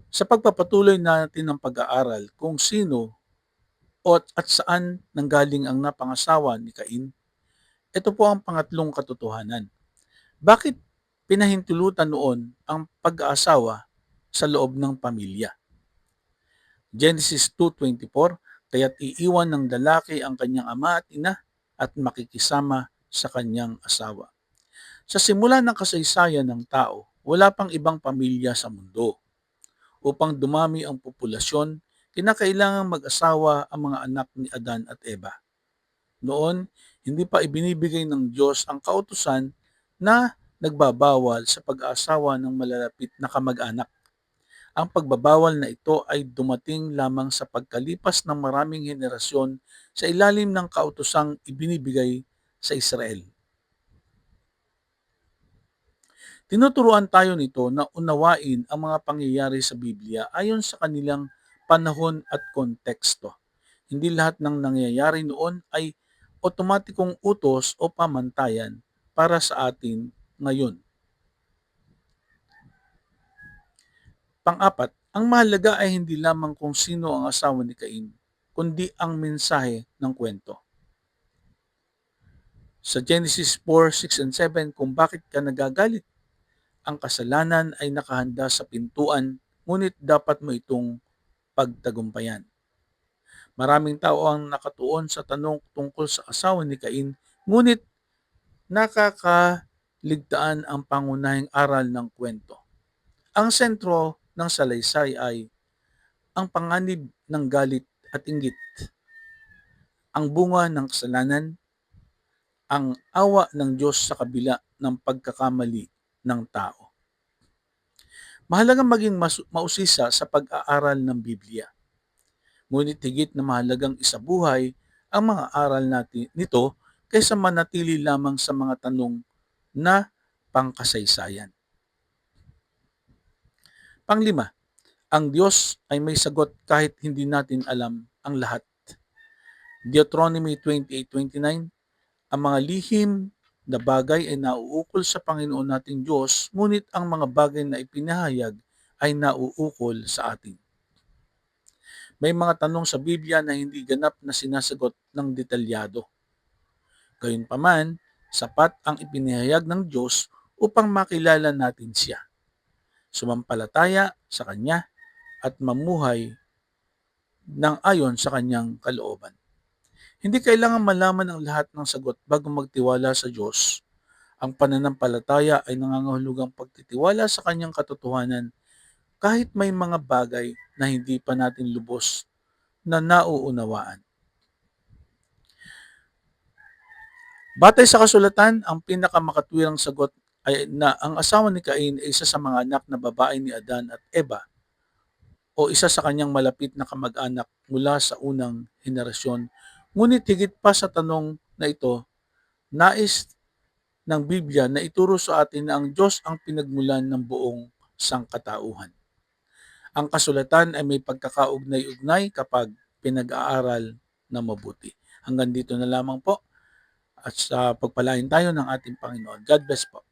Sa pagpapatuloy natin ng pag-aaral kung sino at saan nanggaling ang napangasawa ni Cain, ito po ang pangatlong katotohanan. Bakit pinahintulutan noon ang pag-aasawa sa loob ng pamilya? Genesis 2:24, kaya't iiwan ng lalaki ang kanyang ama at ina at makikisama sa kanyang asawa. Sa simula ng kasaysayan ng tao, wala pang ibang pamilya sa mundo. Upang dumami ang populasyon, kinakailangang mag-asawa ang mga anak ni Adan at Eva. Noon, hindi pa ibinibigay ng Diyos ang kautusan na nagbabawal sa pag-aasawa ng malalapit na kamag-anak. Ang pagbabawal na ito ay dumating lamang sa pagkalipas ng maraming henerasyon sa ilalim ng kautusang ibinibigay sa Israel. Tinuturuan tayo nito na unawain ang mga pangyayari sa Biblia ayon sa kanilang panahon at konteksto. Hindi lahat ng nangyayari noon ay otomatikong utos o pamantayan para sa atin ngayon. Pang-apat, ang mahalaga ay hindi lamang kung sino ang asawa ni Cain, kundi ang mensahe ng kwento. Sa Genesis 4, 6 and 7, kung bakit ka nagagalit, ang kasalanan ay nakahanda sa pintuan, ngunit dapat mo itong pagtagumpayan. Maraming tao ang nakatuon sa tanong tungkol sa asawa ni Cain, ngunit nakakaligtaan ang pangunahing aral ng kwento. Ang sentro ng salaysay ay ang panganib ng galit at inggit, ang bunga ng kasalanan, ang awa ng Diyos sa kabila ng pagkakamali ng tao. Mahalagang maging mausisa sa pag-aaral ng Biblia. Ngunit higit na mahalagang isabuhay ang mga aral natin nito kaysa manatili lamang sa mga tanong na pangkasaysayan. Panglima, ang Diyos ay may sagot kahit hindi natin alam ang lahat. Deuteronomy 28:29, ang mga lihim na bagay ay nauukol sa Panginoon nating Diyos, ngunit ang mga bagay na ipinahayag ay nauukol sa atin. May mga tanong sa Biblia na hindi ganap na sinasagot ng detalyado. Gayunpaman, sapat ang ipinahayag ng Diyos upang makilala natin siya, sumampalataya sa Kanya at mamuhay ng ayon sa Kanyang kalooban. Hindi kailangan malaman ang lahat ng sagot bago magtiwala sa Diyos. Ang pananampalataya ay nangangahulugang pagtitiwala sa Kanyang katotohanan kahit may mga bagay na hindi pa natin lubos na nauunawaan. Batay sa kasulatan, ang pinakamakatwirang sagot ay na ang asawa ni Cain ay isa sa mga anak na babae ni Adan at Eva o isa sa kanyang malapit na kamag-anak mula sa unang henerasyon. Ngunit higit pa sa tanong na ito, nais ng Biblia na ituro sa atin na ang Diyos ang pinagmulan ng buong sangkatauhan. Ang kasulatan ay may pagkakaugnay-ugnay kapag pinag-aaral na mabuti. Hanggang dito na lamang po at sa pagpalain tayo ng ating Panginoon. God bless po.